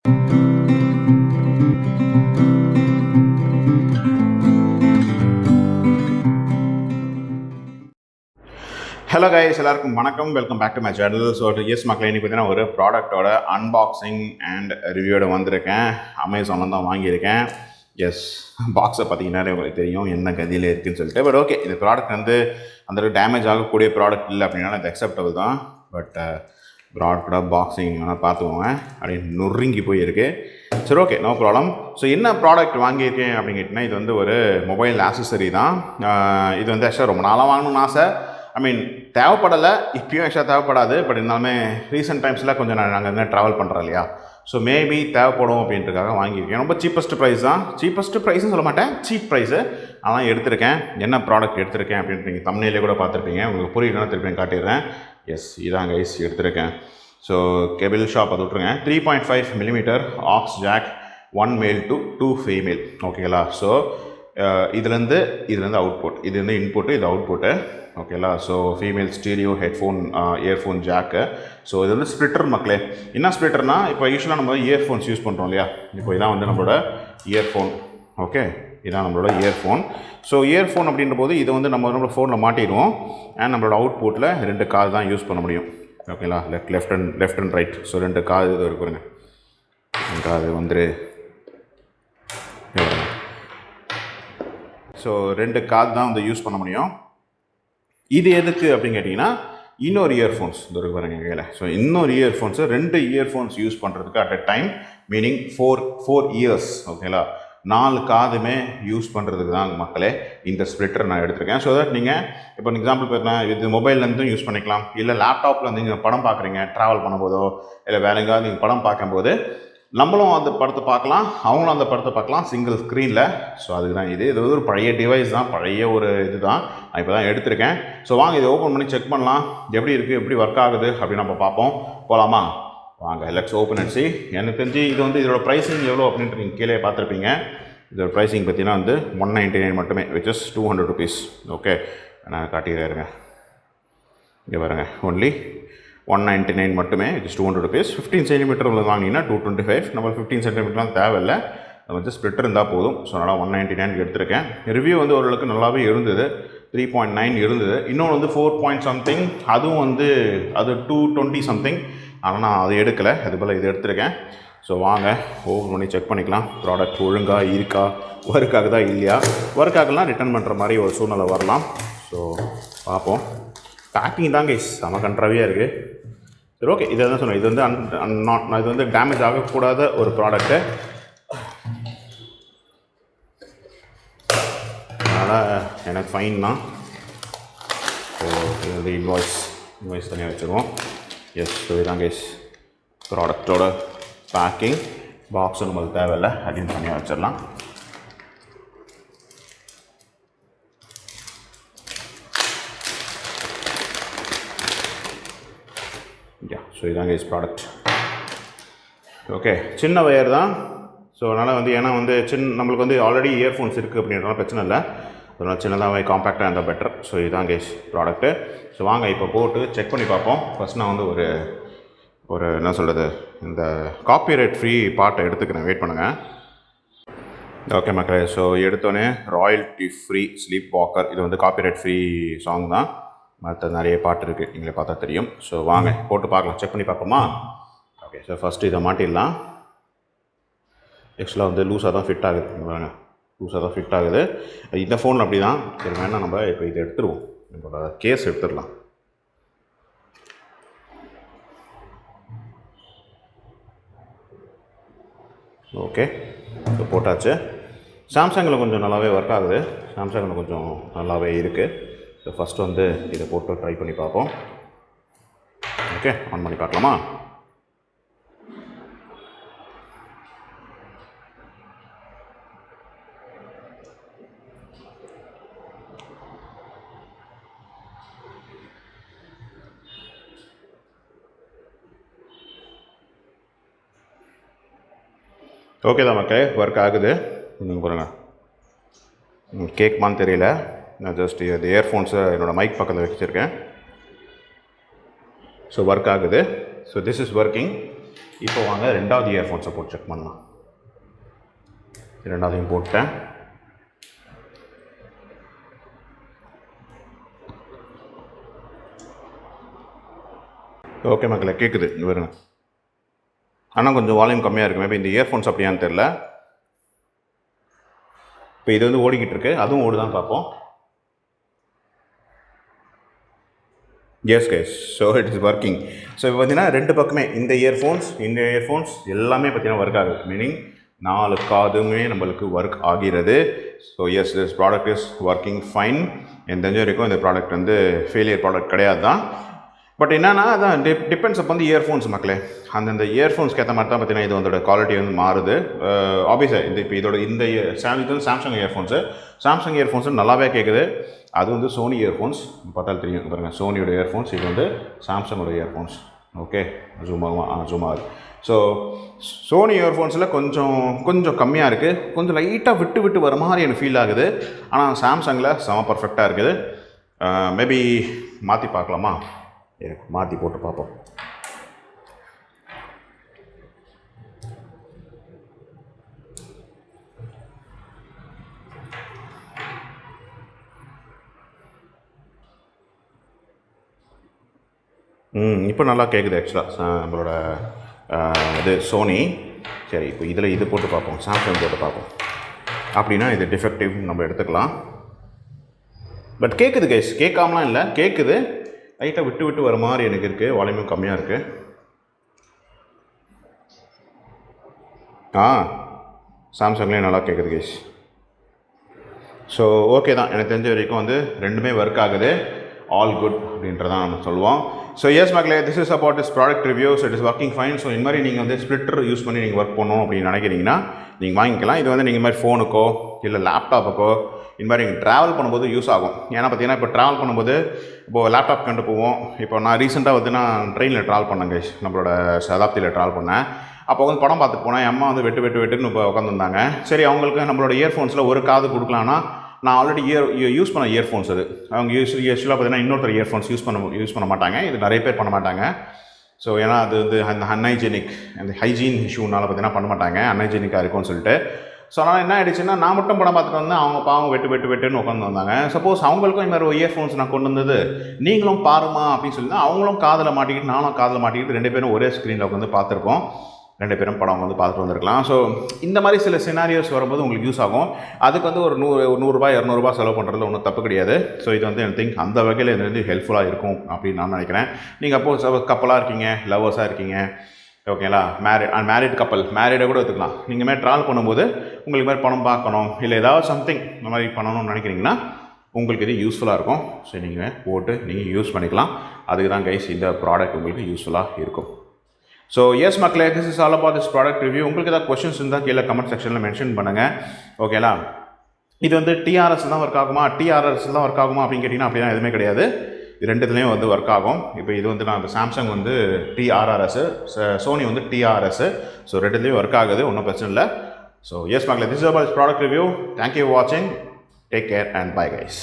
Hello guys, எல்லாருக்கும் வணக்கம். Welcome back to my channel. So yes மக்களே, இன்றைக்கி பார்த்தீங்கன்னா ஒரு ப்ராடக்டோட அன்பாக்சிங் அண்ட் ரிவ்யூவோட வந்திருக்கேன். அமேசானில் தான் வாங்கியிருக்கேன். எஸ், பாக்ஸை பார்த்தீங்கன்னா உங்களுக்கு தெரியும் என்ன கதியில் இருக்குதுன்னு சொல்லிட்டு. பட் ஓகே, இந்த ப்ராடக்ட் வந்து அந்த டேமேஜ் ஆகக்கூடிய ப்ராடக்ட் இல்லை அப்படின்னா அது அக்செப்டபிள் தான். பட் ப்ராடக்டாக பாக்ஸிங் வேணால் பார்த்துக்கோங்க, அப்படின்னு நொறுங்கி போயிருக்கு. சரி, ஓகே, நோ ப்ராப்ளம். ஸோ என்ன ப்ராடக்ட் வாங்கியிருக்கேன் அப்படின்னு கேட்டிங்கன்னா, இது வந்து ஒரு மொபைல் ஆக்சஸரி தான். இது வந்து ஆக்சுவலாக ரொம்ப நாளாக வாங்கணும்னு ஆசை. தேவைப்படலை, இப்பயும் ஆக்சுவலாக தேவைப்படாது. பட் இருந்தாலுமே ரீசெண்ட் டைம்ஸில் கொஞ்சம் நாங்கள் வந்து ட்ராவல் பண்ணுறோம் இல்லையா, ஸோ மேபி தேவைப்படும் அப்படின்றதுக்காக வாங்கியிருக்கேன். ரொம்ப சீப்பஸ்ட் ப்ரைஸ் தான். சீப்பஸ்ட் ப்ரைஸ்னு சொல்ல மாட்டேன், சீப் ப்ரைஸு. ஆனால் எடுத்திருக்கேன். என்ன ப்ராடக்ட் எடுத்திருக்கேன் அப்படின்ட்டு நீங்கள் தம்ப்நெயிலே கூட பார்த்துருப்பீங்க. உங்களுக்கு புரியலன்னா திருப்பி காட்டிடுறேன். எஸ், இதான் கைஸ் எடுத்திருக்கேன். ஸோ கேபிள் ஷாப் அது விட்ருங்க. 3.5 mm ஆக்ஸ் ஜாக், 1 மேல் to 2 ஃபீமேல். ஓகேங்களா? ஸோ இதுலேருந்து அவுட்புட், இது வந்து இன்புட்டு, இது அவுட்புட்டு. ஓகேங்களா? So female stereo headphone earphone jack. So இது வந்து ஸ்ப்ளிட்டர் மக்களே. என்ன ஸ்ப்ளிட்டர்னால், இப்போ யூஸ்வலாக நம்ம இயர்ஃபோன்ஸ் யூஸ் பண்ணுறோம் இல்லையா, இப்போ இதான் வந்து நம்மளோட இயர்ஃபோன். ஓகே, இதான் நம்மளோட இயர்ஃபோன். ஸோ இயர்ஃபோன் அப்படின்ற போது இதை வந்து நம்மளோட ஃபோனில் மாட்டிடுவோம். அண்ட் நம்மளோட அவுட்புட்டில் 2 காது தான் யூஸ் பண்ண முடியும். ஓகேங்களா? Left and right. ஸோ 2 காது இது இருக்குங்க. காது வந்துரு. ஸோ 2 காது தான் வந்து யூஸ் பண்ண முடியும். இது எதுக்கு அப்படின்னு கேட்டிங்கன்னா, இன்னொரு இயர்ஃபோன்ஸ் இது இருக்கு பாருங்க கையில். ஸோ இன்னொரு இயர்ஃபோன்ஸு 2 இயர்ஃபோன்ஸ் யூஸ் பண்ணுறதுக்கு at a time, meaning 4 years. ஓகேங்களா? 4 காதுமே யூஸ் பண்ணுறதுக்கு தான் மக்களே இந்த ஸ்ப்ளிட்டர் நான் எடுத்திருக்கேன். ஸோ தட் நீங்கள் இப்போ எக்ஸாம்பிள் பார்த்தீங்கன்னா, இது மொபைல்லேருந்தும் யூஸ் பண்ணிக்கலாம், இல்லை லேப்டாப்பில் வந்து நீங்கள் படம் பார்க்குறீங்க ட்ராவல் பண்ணும்போதோ, இல்லை வேறு எங்கேயாவது நீங்கள் படம் பார்க்கும்போது நம்மளும் அந்த படத்தை பார்க்கலாம், அவங்களும் அந்த படத்தை பார்க்கலாம் சிங்கிள் ஸ்க்ரீனில். ஸோ அதுக்கு தான் இது வந்து ஒரு பழைய டிவைஸ் தான், பழைய ஒரு இது தான். நான் இப்போ தான் எடுத்திருக்கேன். ஸோ வாங்க இதை ஓப்பன் பண்ணி செக் பண்ணலாம், எப்படி இருக்குது, எப்படி ஒர்க் ஆகுது அப்படின்னு நம்ம பார்ப்போம். போகலாமா? வாங்க, லெட்ஸ் ஓப்பன் அண்ட் see. எனக்கு தெரிஞ்சு இது வந்து இதோட ப்ரைஸிங் எவ்வளோ அப்படின்ட்டு நீங்கள் கீழே பார்த்துருப்பீங்க. இதோட ப்ரைஸிங் பார்த்தீங்கன்னா வந்து 199 மட்டுமே, which is 200 rupees. ஓகே, நான் காட்டிடுறேங்க. இங்கே பாருங்க, ஒன்லி 199 மட்டுமே, விச் 200 rupees. 15 cm உள்ள வாங்கினீங்கன்னா 225. நம்ம 15 cm தேவையில்லை, நம்ம வந்து ஸ்ப்ளிட்டர் இருந்தால் போதும். ஸோ அதனால் 199 எடுத்திருக்கேன். ரிவ்யூ வந்து ஓரளவுக்கு நல்லாவே இருந்தது. 3.9 இருந்தது. இன்னொன்று வந்து 4 something, அதுவும் வந்து அது 220 something. ஆனால் நான் அது எடுக்கலை, அது போல் இது எடுத்திருக்கேன். ஸோ வாங்க ஓப்பன் பண்ணி செக் பண்ணிக்கலாம், ப்ராடக்ட் ஒழுங்காக இருக்கா, ஒர்க் ஆகுதா இல்லையா. ஒர்க் ஆகலாம் ரிட்டர்ன் பண்ணுற மாதிரி ஒரு சூழ்நிலை வரலாம். ஸோ பார்ப்போம். பேக்கிங் தான் கைஸ் செம கண்ட்ராவியாக இருக்குது. சரி, ஓகே, இதை தான் சொன்னேன். இது வந்து இது வந்து டேமேஜ் ஆகக்கூடாத ஒரு ப்ராடக்ட்டு. அதனால் எனக்கு ஃபைன் தான். ஸோ இது வந்து இன்வாய்ஸ் தனியாக வச்சுருவோம். எஸ், ஸோ இதுதான் கைஸ் ப்ராடக்டோட பேக்கிங். பாக்ஸும் நம்மளுக்கு தேவையில்லை, அப்படின்னு தனியாக வச்சிடலாம். ஸோ இதாங்க இஸ் ப்ராடக்ட். ஓகே, சின்ன வயர் தான். ஸோ அதனால் வந்து ஏன்னா வந்து நம்மளுக்கு வந்து ஆல்ரெடி இயர்ஃபோன்ஸ் இருக்குது அப்படின்றனால பிரச்சனை இல்லை. அதனால் சின்னதாக காம்பேக்டாக இருந்தால் பெட்டர். ஸோ இதாங்க இஸ் ப்ராடக்ட்டு. ஸோ வாங்க இப்போ போட்டு செக் பண்ணி பார்ப்போம். ஃபஸ்ட் நான் வந்து ஒரு என்ன சொல்கிறது, இந்த காப்பிரைட் ஃப்ரீ பாட்டை எடுத்துக்கிறேன். வெயிட் பண்ணுங்கள். ஓகே மக்களே, ஸோ எடுத்தோடனே ராயல்ட்டி ஃப்ரீ ஸ்லீப் வாக்கர். இது வந்து காப்பிரைட் ஃப்ரீ சாங் தான். மற்ற நிறைய பாட்டு இருக்குது, நீங்களே பார்த்தா தெரியும். ஸோ வாங்க போட்டு பார்க்கலாம், செக் பண்ணி பார்ப்போமா? ஓகே, ஸோ ஃபஸ்ட்டு இதை மாட்டிடலாம். ஆக்சுவலாக வந்து லூஸாக தான் ஃபிட் ஆகுது. வாங்க, லூஸாக தான் ஃபிட் ஆகுது. இந்த ஃபோனில் அப்படி தான். சரி, வேணால் நம்ம இப்போ இதை எடுத்துருவோம். இப்போ கேஸ் எடுத்துடலாம். ஓகே, ஸோ போட்டாச்சு. சாம்சங்கில் கொஞ்சம் நல்லாவே ஒர்க் ஆகுது. சாம்சங்கில் கொஞ்சம் நல்லாவே இருக்குது. ஸோ ஃபஸ்ட்டு வந்து இதை போட்டு ட்ரை பண்ணி பார்ப்போம். ஓகே, ஆன் பண்ணி பார்க்கலாமா? ஓகே தான் மக்களே, ஒர்க் ஆகுது. நீங்கள் பாருங்கள், கேட்குமான்னு தெரியல. நான் ஜஸ்ட் இது இயர்ஃபோன்ஸை என்னோடய மைக் பக்கத்தில் வச்சுருக்கேன். ஸோ ஒர்க் ஆகுது. So this is working. இப்போ வாங்க ரெண்டாவது இயர்ஃபோன்ஸை போட்டு செக் பண்ணலாம். ரெண்டாவதையும் போட்டேன். ஓகே மக்களே, கேட்குது வருங்க. ஆனால் கொஞ்சம் வால்யூம் கம்மியாக இருக்குது. மேபி இந்த இயர்ஃபோன்ஸ் அப்படியான்னு தெரில. இப்போ இது வந்து ஓடிக்கிட்டு இருக்கு, அதுவும் ஓடுதான் பார்ப்போம். S guys, so it is working. So இப்போ பார்த்தீங்கன்னா ரெண்டு பக்கமே இந்த இயர்ஃபோன்ஸ் எல்லாமே பார்த்தீங்கன்னா ஒர்க் ஆகுது. மீனிங் 4 காதுமே நம்மளுக்கு ஒர்க் ஆகிறது. So yes, this product is working fine. எனக்கு தெரிஞ்ச வரைக்கும் இந்த ப்ராடக்ட் வந்து ஃபெயிலியர் ப்ராடக்ட் கிடையாது தான். பட் என்னன்னா அதான் டிபெண்ட்ஸ் அப்போ வந்து இயர்ஃபோன்ஸ் மக்களே. அந்தந்த இயர்ஃபோன்ஸ்க்கு ஏற்ற மாதிரி தான் பார்த்தீங்கன்னா இது அதோட குவாலிட்டி வந்து மாறுது. ஆப்வியஸாக இப்போ இதோட இந்த இது வந்து சாம்சங் இயர்ஃபோன்ஸ் நல்லாவே கேட்குது. அது வந்து சோனி இயர்ஃபோன்ஸ் பார்த்தாலும் தெரியும் பாருங்கள். சோனியோட இயர்ஃபோன்ஸ், இது வந்து சாம்சங்கோட இயர்ஃபோன்ஸ். ஓகே, ஜூம் ஆகுது. ஸோ சோனி இயர்ஃபோன்ஸில் கொஞ்சம் கம்மியாக இருக்குது, கொஞ்சம் லைட்டாக விட்டு வர மாதிரி எனக்கு ஃபீல் ஆகுது. ஆனால் சாம்சங்கில் செம பர்ஃபெக்டாக இருக்குது. மேபி மாற்றி பார்க்கலாமா? எனக்கு மாற்றி போட்டு பார்ப்போம். இப்போ நல்லா கேட்குது ஆக்சுவலாக நம்மளோட இது சோனி. சரி, இப்போ இதில் இது போட்டு பார்ப்போம், சாம்சங் போட்டு பார்ப்போம். அப்படின்னா இது டிஃபெக்டிவ் நம்ம எடுத்துக்கலாம். பட் கேட்குது கைஸ், கேட்காமலாம் இல்லை, கேட்குது. லைட்டாக விட்டு வர மாதிரி எனக்கு இருக்குது, வால்யூமும் கம்மியாக இருக்குது. சாம்சங்லேயும் நல்லா கேட்குது கைஸ். ஸோ ஓகே தான், எனக்கு தெரிஞ்ச வரைக்கும் வந்து ரெண்டுமே ஒர்க் ஆகுது. ஆல் குட் அப்படின்றதான் நம்ம சொல்லுவோம். ஸோ எஸ் மக்களே, this is about this product review. So it is working fine. So இந்த மாதிரி நீங்கள் வந்து ஸ்ப்ளிட்டர் யூஸ் பண்ணி நீங்கள் ஒர்க் பண்ணணும் அப்படின்னு நினைக்கிறீங்கன்னா நீங்கள் வாங்கிக்கலாம். இது வந்து நீங்கள் மாதிரி ஃபோனுக்கோ இல்லை லேப்டாப்புக்கோ இந்த மாதிரி நீங்கள் ட்ராவல் பண்ணும்போது யூஸ் ஆகும். ஏன்னா பார்த்தீங்கன்னா இப்போ ட்ராவல் பண்ணும்போது இப்போது லேப்டாப் கொண்டு போவோம். இப்போ நான் ரீசெண்டாக வந்து நான் ட்ரெயினில் ட்ராவல் பண்ணேன் கைஸ், நம்மளோட சதாப்தியில் ட்ராவல் பண்ணேன். அப்போ வந்து படம் பார்த்துட்டு போனேன். அம்மா வந்து வெட்டுன்னு இப்போ உட்காந்துருந்தாங்க. சரி, அவங்களுக்கு நம்மளோட இயர்ஃபோன்ஸில் ஒரு காது கொடுக்கலான்னா நான் ஆல்ரெடி யூஸ் பண்ண இயர்ஃபோன்ஸ் அது. அவங்க யூஸ்வலாக பார்த்தீங்கன்னா இன்னொருத்தர் இயர்ஃபோன்ஸ் யூஸ் பண்ண மாட்டாங்க. இது நிறைய பேர் பண்ண மாட்டாங்க. ஸோ ஏன்னா அது வந்து அந்த அந்த ஹைஜீன் இஷ்யூனால பார்த்தீங்கன்னா பண்ண மாட்டாங்க, அன்ஹைஜீனிக்காக இருக்கும்னு சொல்லிட்டு. ஸோ அதனால் என்ன ஆகிடுச்சுன்னா, நான் மட்டும் படம் பார்த்துட்டு வந்து அவங்க பாவம் வெட்டுன்னு உட்காந்து வந்தாங்க. சப்போஸ் அவங்களுக்கும் இந்த மாதிரி இயர்ஃபோன்ஸ் நான் கொண்டு வந்தது நீங்களும் பாருமா அப்படின்னு சொல்லி தான் அவங்களும் காதில் மாட்டிக்கிட்டு நானும் காதில் மாட்டிக்கிட்டு 2 பேரும் ஒரே ஸ்க்ரீனில் உட்காந்து பார்த்துருப்போம். 2 பேரும் படம் வந்து பார்த்துட்டு வந்திருக்கலாம். ஸோ இந்த மாதிரி சில சினாரியோஸ் வரும்போது உங்களுக்கு யூஸ் ஆகும். அதுக்கு வந்து ஒரு 100 200 செலவு பண்ணுறதுல ஒன்றும் தப்பு கிடையாது. ஸோ இது வந்து எனக்கு திங்க் அந்த வகையில் இது வந்து ஹெல்ப்ஃபுல்லாக இருக்கும் அப்படின்னு நான் நினைக்கிறேன். நீங்கள் அப்போது கப்பலாக இருக்கீங்க, லவ்வர்ஸாக இருக்கீங்க, ஓகேங்களா, மேரிட் கப்பல், மேரிடை கூட எடுத்துக்கலாம். நீங்கள் மாதிரி ட்ராவல் பண்ணும்போது உங்களுக்கு மாதிரி படம் பார்க்கணும் இல்லை ஏதாவது சம்திங் இந்த மாதிரி பண்ணணும்னு நினைக்கிறீங்கன்னா உங்களுக்கு இது யூஸ்ஃபுல்லாக இருக்கும். ஸோ நீங்கள் போட்டு நீங்கள் யூஸ் பண்ணிக்கலாம். அதுக்கு தான் கைஸ் இந்த ப்ராடக்ட் உங்களுக்கு யூஸ்ஃபுல்லாக இருக்கும். ஸோ எஸ் மக்களே, this is all about this product review. உங்களுக்கு ஏதாவது கொஸ்டின்ஸ் இருந்தால் கீழே கமெண்ட் செக்ஷனில் மென்ஷன் பண்ணுங்கள். ஓகேங்களா, இது வந்து டிஆர்எஸ் தான் ஒர்க் ஆகுமா அப்படின்னு கேட்டிங்கன்னா அப்படிலாம் எதுவுமே கிடையாது. இது ரெண்டுத்துலேயும் வந்து ஒர்க் ஆகும். இப்போ இது வந்து நான் சாம்சங் வந்து TRRS, சோனி வந்து TRS. ஸோ ரெண்டுத்துலேயும் ஒர்க் ஆகுது, ஒன்றும் பிரச்சனை இல்லை. ஸோ எஸ் மக்களே, this is about this product review. Thank you for வாட்சிங். Take care and bye guys.